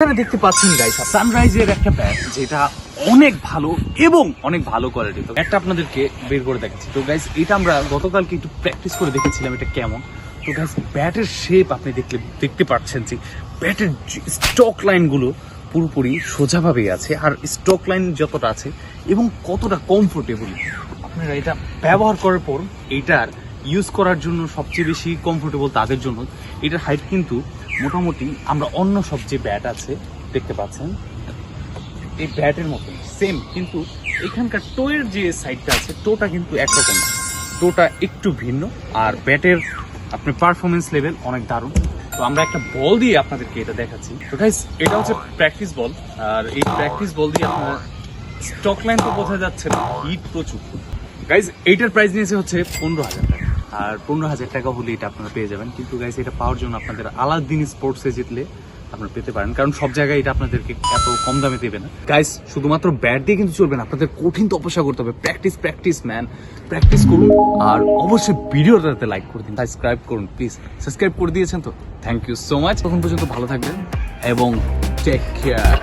এখানে দেখতে পাচ্ছেন গাইস সানরাইজের একটা ব্যাট যেটা অনেক ভালো এবং অনেক ভালো কোয়ালিটি। তো একটা আপনাদেরকে বের করে দেখাচ্ছি। তো গাইস এটা আমরা গতকালকে একটু প্র্যাকটিস করে দেখেছিলাম এটা কেমন। তো গাইস ব্যাটের শেপ আপনি দেখতে পাচ্ছেন যে ব্যাটের স্টক লাইনগুলো পুরোপুরি সোজাভাবেই আছে, আর স্টক লাইন যতটা আছে এবং কতটা কমফোর্টেবল আপনারা এটা ব্যবহার করার পর এইটার ইউজ করার জন্য সবচেয়ে বেশি কমফোর্টেবল তাদের জন্য। এটার হাইট কিন্তু মোটামুটি আমরা অন্য সব যে ব্যাট আছে দেখতে পাচ্ছেন এই ব্যাটের মতন সেম, কিন্তু এখানকার টোয়ের যে সাইডটা আছে টোটা কিন্তু একরকম না, টোটা একটু ভিন্ন। আর ব্যাটের আপনার পারফরমেন্স লেভেল অনেক দারুণ। তো আমরা একটা বল দিয়ে আপনাদেরকে এটা দেখাচ্ছি। তো গাইস এটা হচ্ছে প্র্যাকটিস বল, আর এই প্র্যাকটিস বল দিয়ে আপনার স্টক লাইন তো বোঝা যাচ্ছে না, হিট প্রচুর। গাইস এইটার প্রাইস নিয়েছে হচ্ছে 15,000 টাকা, আর 15,000 টাকা হলে এটা আপনারা পেয়ে যাবেন। কিন্তু গাইস এটা পাওয়ার জন্য আপনাদের আলাদিন স্পোর্টসে জিতলে আপনারা পেতে পারেন, কারণ সব জায়গায় এটা আপনাদেরকে এত কম দামে দেবে না। গাইস শুধুমাত্র ব্যাট দিয়ে কিন্তু চলবে না, আপনাদের কঠিন তপস্যা করতে হবে। প্র্যাকটিস ম্যান, প্র্যাকটিস করুন। আর অবশ্যই ভিডিওটাতে লাইক করে দিন, সাবস্ক্রাইব করুন প্লিজ। সাবস্ক্রাইব করে দিয়েছেন তো থ্যাংক ইউ সো মাচ। তখন পর্যন্ত ভালো থাকবেন এবং টেক কেয়ার।